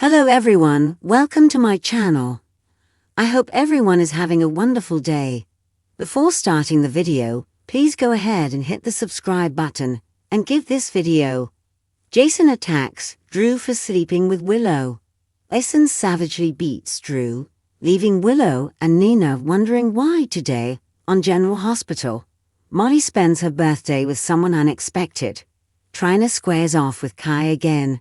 Hello everyone, welcome to my channel. I hope everyone is having a wonderful day. Before starting the video, please go ahead and hit the subscribe button and give this video. Jason attacks Drew for sleeping with Willow. Jason savagely beats Drew, leaving Willow and Nina wondering why today, on General Hospital. Molly spends her birthday with someone unexpected. Trina squares off with Kai again.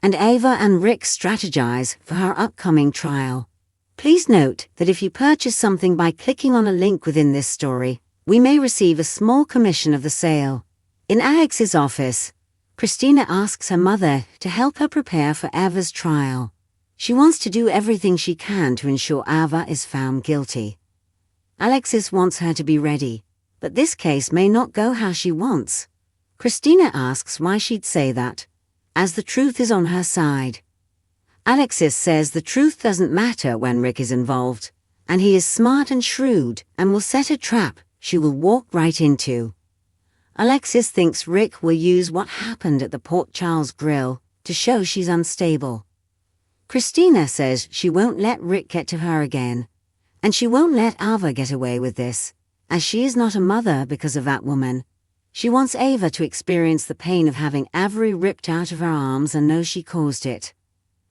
And Ava and Rick strategize for her upcoming trial. Please note that if you purchase something by clicking on a link within this story, we may receive a small commission of the sale. In Alex's office, Christina asks her mother to help her prepare for Ava's trial. She wants to do everything she can to ensure Ava is found guilty. Alexis wants her to be ready, but this case may not go how she wants. Christina asks why she'd say that, as the truth is on her side. Alexis says the truth doesn't matter when Rick is involved, and he is smart and shrewd and will set a trap she will walk right into. Alexis thinks Rick will use what happened at the Port Charles Grill to show she's unstable. Christina says she won't let Rick get to her again, and she won't let Ava get away with this, as she is not a mother because of that woman. She wants Ava to experience the pain of having Avery ripped out of her arms and know she caused it.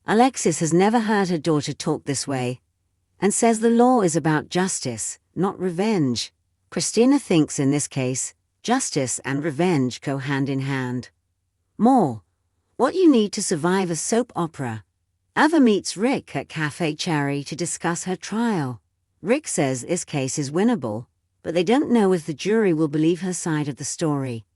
Alexis has never heard her daughter talk this way, and says the law is about justice, not revenge. Christina thinks in this case, justice and revenge go hand in hand. More. What you need to survive a soap opera. Ava meets Rick at Cafe Cherry to discuss her trial. Rick says this case is winnable, but they don't know if the jury will believe her side of the story.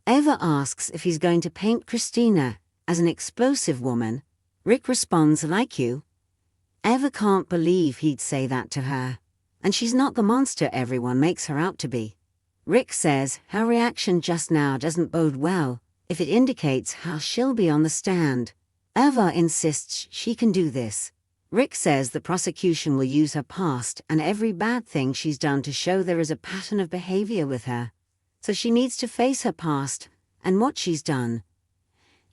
Ava asks if he's going to paint Christina as an explosive woman. Rick responds, like you. Ava can't believe he'd say that to her, and she's not the monster everyone makes her out to be. Rick says her reaction just now doesn't bode well if it indicates how she'll be on the stand. Ava insists she can do this. Rick says the prosecution will use her past and every bad thing she's done to show there is a pattern of behavior with her, so she needs to face her past and what she's done.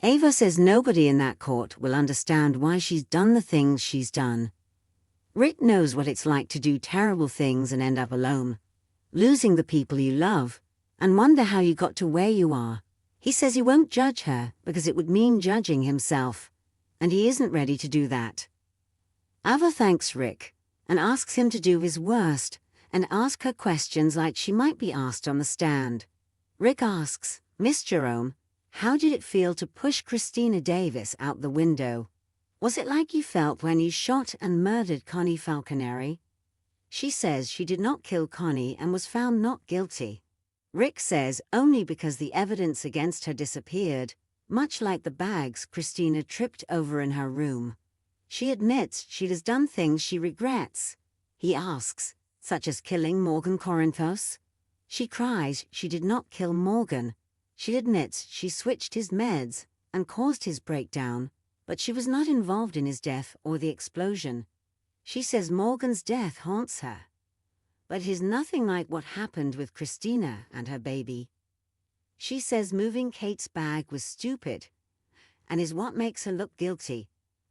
Ava says nobody in that court will understand why she's done the things she's done. Rick knows what it's like to do terrible things and end up alone, losing the people you love, and wonder how you got to where you are. He says he won't judge her because it would mean judging himself, and he isn't ready to do that. Ava thanks Rick and asks him to do his worst and ask her questions like she might be asked on the stand. Rick asks, Miss Jerome, how did it feel to push Christina Davis out the window? Was it like you felt when you shot and murdered Connie Falconeri? She says she did not kill Connie and was found not guilty. Rick says only because the evidence against her disappeared, much like the bags Christina tripped over in her room. She admits she has done things she regrets. He asks, such as killing Morgan Corinthos? She cries she did not kill Morgan. She admits she switched his meds and caused his breakdown, but she was not involved in his death or the explosion. She says Morgan's death haunts her, but it is nothing like what happened with Christina and her baby. She says moving Kate's bag was stupid and is what makes her look guilty.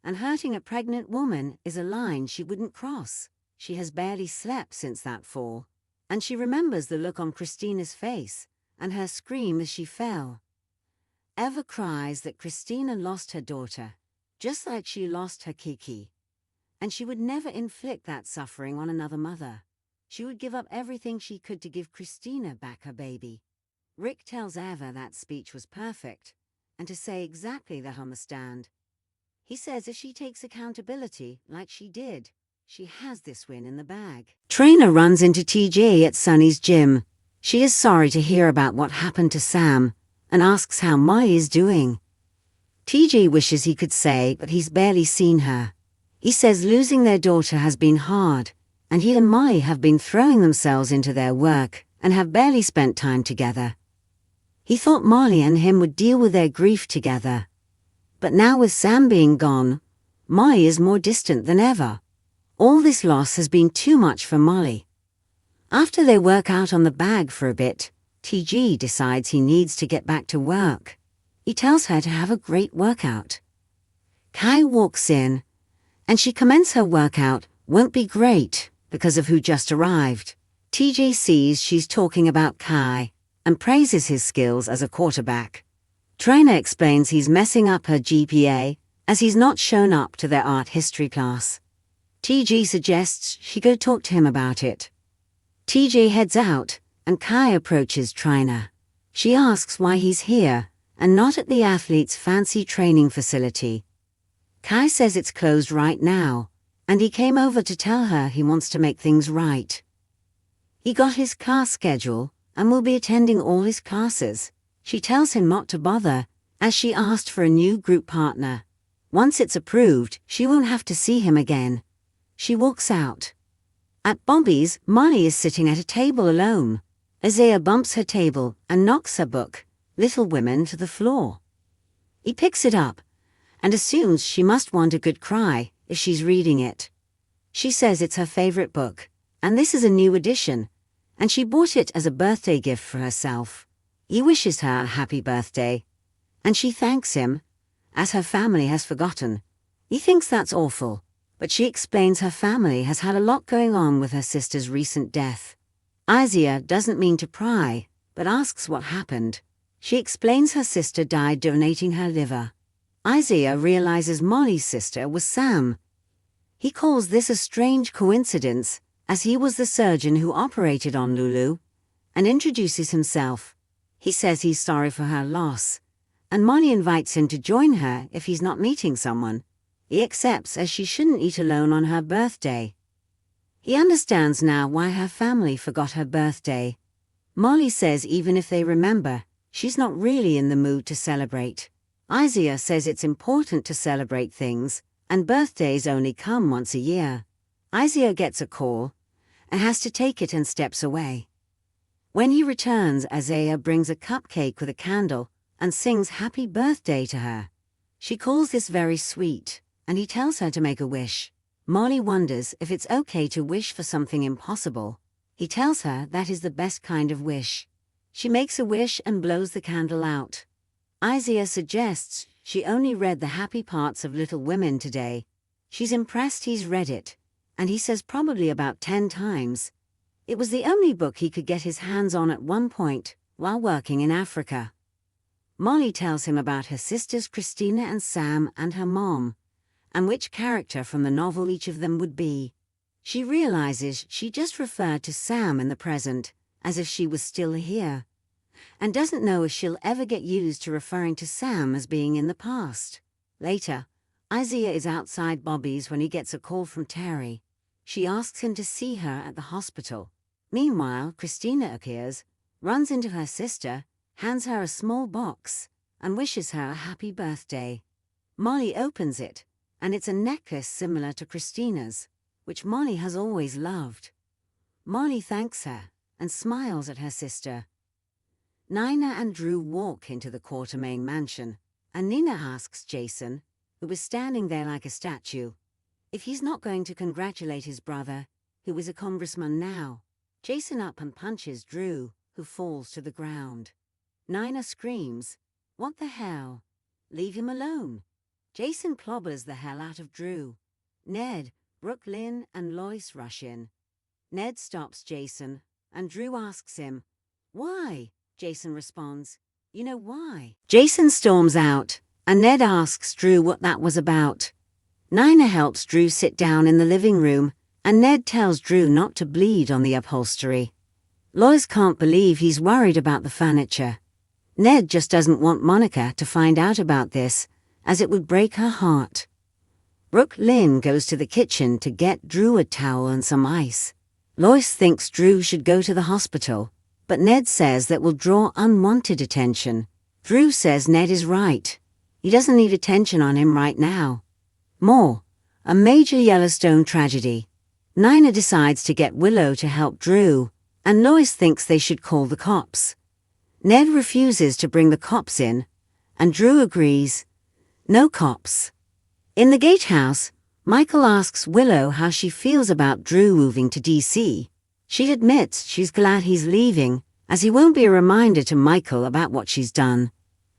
And hurting a pregnant woman is a line she wouldn't cross. She has barely slept since that fall, and she remembers the look on Christina's face and her scream as she fell. Eva cries that Christina lost her daughter, just like she lost her Kiki, and she would never inflict that suffering on another mother. She would give up everything she could to give Christina back her baby. Rick tells Eva that speech was perfect, and to say exactly that on the stand. He says if she takes accountability, like she did, she has this win in the bag. Trina runs into TJ at Sunny's gym. She is sorry to hear about what happened to Sam, and asks how Molly is doing. TJ wishes he could say, but he's barely seen her. He says losing their daughter has been hard, and he and Molly have been throwing themselves into their work, and have barely spent time together. He thought Molly and him would deal with their grief together. But now with Sam being gone, Molly is more distant than ever. All this loss has been too much for Molly. After they work out on the bag for a bit, TG decides he needs to get back to work. He tells her to have a great workout. Kai walks in, and she comments her workout won't be great because of who just arrived. TJ sees she's talking about Kai and praises his skills as a quarterback. Trainer explains he's messing up her GPA as he's not shown up to their art history class. TJ suggests she go talk to him about it. TJ heads out, and Kai approaches Trainer. She asks why he's here and not at the athlete's fancy training facility. Kai says it's closed right now, and he came over to tell her he wants to make things right. He got his class schedule and will be attending all his classes. She tells him not to bother, as she asked for a new group partner. Once it's approved, she won't have to see him again. She walks out. At Bobby's, Molly is sitting at a table alone. Isaiah bumps her table and knocks her book, Little Women, to the floor. He picks it up and assumes she must want a good cry if she's reading it. She says it's her favorite book, and this is a new edition, and she bought it as a birthday gift for herself. He wishes her a happy birthday, and she thanks him, as her family has forgotten. He thinks that's awful, but she explains her family has had a lot going on with her sister's recent death. Isaiah doesn't mean to pry, but asks what happened. She explains her sister died donating her liver. Isaiah realizes Molly's sister was Sam. He calls this a strange coincidence, as he was the surgeon who operated on Lulu, and introduces himself. He says he's sorry for her loss, and Molly invites him to join her if he's not meeting someone. He accepts, as she shouldn't eat alone on her birthday. He understands now why her family forgot her birthday. Molly says even if they remember, she's not really in the mood to celebrate. Isaiah says it's important to celebrate things, and birthdays only come once a year. Isaiah gets a call and has to take it and steps away. When he returns, Isaiah brings a cupcake with a candle and sings happy birthday to her. She calls this very sweet, and he tells her to make a wish. Molly wonders if it's okay to wish for something impossible. He tells her that is the best kind of wish. She makes a wish and blows the candle out. Isaiah suggests she only read the happy parts of Little Women today. She's impressed he's read it, and he says probably about 10 times. It was the only book he could get his hands on at one point while working in Africa. Molly tells him about her sisters Christina and Sam and her mom, and which character from the novel each of them would be. She realizes she just referred to Sam in the present, as if she was still here, and doesn't know if she'll ever get used to referring to Sam as being in the past. Later, Isaiah is outside Bobby's when he gets a call from Terry. She asks him to see her at the hospital. Meanwhile, Christina appears, runs into her sister, hands her a small box, and wishes her a happy birthday. Molly opens it, and it's a necklace similar to Christina's, which Molly has always loved. Molly thanks her and smiles at her sister. Nina and Drew walk into the Quartermain mansion, and Nina asks Jason, who is standing there like a statue, if he's not going to congratulate his brother, who is a congressman now. Jason up and punches Drew, who falls to the ground. Nina screams, "What the hell? Leave him alone." Jason clobbers the hell out of Drew. Ned, Brooke Lynn, and Lois rush in. Ned stops Jason, and Drew asks him, "Why?" Jason responds, "You know why." Jason storms out, and Ned asks Drew what that was about. Nina helps Drew sit down in the living room, and Ned tells Drew not to bleed on the upholstery. Lois can't believe he's worried about the furniture. Ned just doesn't want Monica to find out about this, as it would break her heart. Brooke Lynn goes to the kitchen to get Drew a towel and some ice. Lois thinks Drew should go to the hospital, but Ned says that will draw unwanted attention. Drew says Ned is right. He doesn't need attention on him right now. More, a major Yellowstone tragedy. Nina decides to get Willow to help Drew, and Lois thinks they should call the cops. Ned refuses to bring the cops in, and Drew agrees. No cops. In the gatehouse, Michael asks Willow how she feels about Drew moving to DC. She admits she's glad he's leaving, as he won't be a reminder to Michael about what she's done.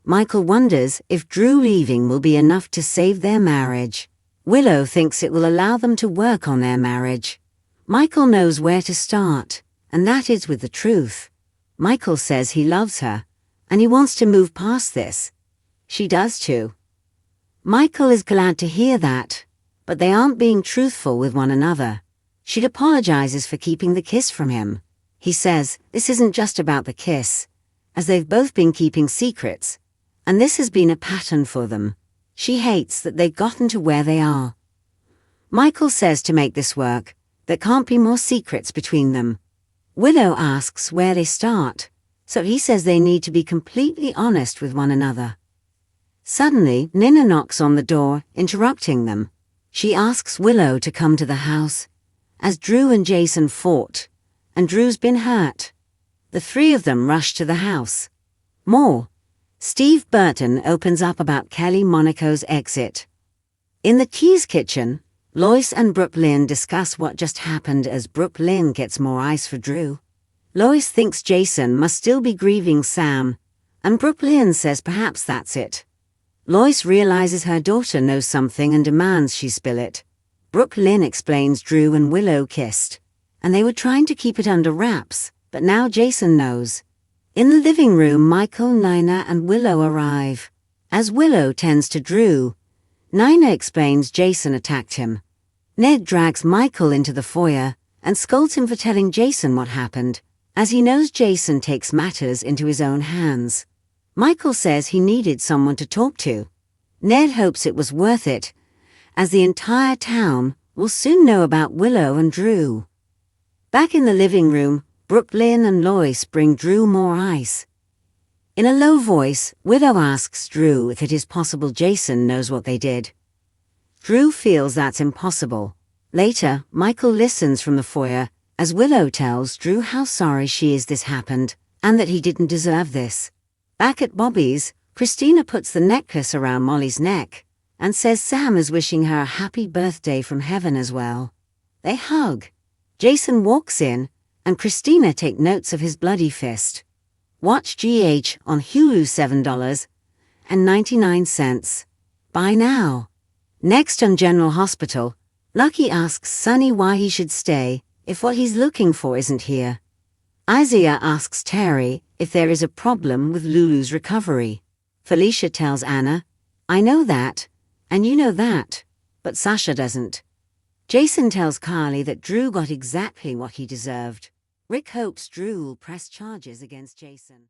Michael wonders if Drew leaving will be enough to save their marriage. Willow thinks it will allow them to work on their marriage. Michael knows where to start, and that is with the truth. Michael says he loves her, and he wants to move past this. She does too. Michael is glad to hear that, but they aren't being truthful with one another. She apologizes for keeping the kiss from him. He says this isn't just about the kiss, as they've both been keeping secrets, and this has been a pattern for them. She hates that they've gotten to where they are. Michael says to make this work, there can't be more secrets between them. Willow asks where they start, so he says they need to be completely honest with one another. Suddenly, Nina knocks on the door, interrupting them. She asks Willow to come to the house, as Drew and Jason fought, and Drew's been hurt. The three of them rush to the house. More. Steve Burton opens up about Kelly Monaco's exit. In the Keys kitchen, Lois and Brooke Lynn discuss what just happened as Brooke Lynn gets more ice for Drew. Lois thinks Jason must still be grieving Sam, and Brooke Lynn says perhaps that's it. Lois realizes her daughter knows something and demands she spill it. Brooke Lynn explains Drew and Willow kissed, and they were trying to keep it under wraps, but now Jason knows. In the living room, Michael, Nina, and Willow arrive. As Willow tends to Drew, Nina explains Jason attacked him. Ned drags Michael into the foyer and scolds him for telling Jason what happened, as he knows Jason takes matters into his own hands. Michael says he needed someone to talk to. Ned hopes it was worth it, as the entire town will soon know about Willow and Drew. Back in the living room, Brooke Lynn and Lois bring Drew more ice. In a low voice, Willow asks Drew if it is possible Jason knows what they did. Drew feels that's impossible. Later, Michael listens from the foyer as Willow tells Drew how sorry she is this happened, and that he didn't deserve this. Back at Bobby's, Christina puts the necklace around Molly's neck and says Sam is wishing her a happy birthday from heaven as well. They hug. Jason walks in, and Christina takes notes of his bloody fist. Watch GH on Hulu $7.99. Buy now. Next on General Hospital, Lucky asks Sonny why he should stay if what he's looking for isn't here. Isaiah asks Terry if there is a problem with Lulu's recovery. Felicia tells Anna, I know that, and you know that, but Sasha doesn't. Jason tells Carly that Drew got exactly what he deserved. Rick hopes Drew will press charges against Jason.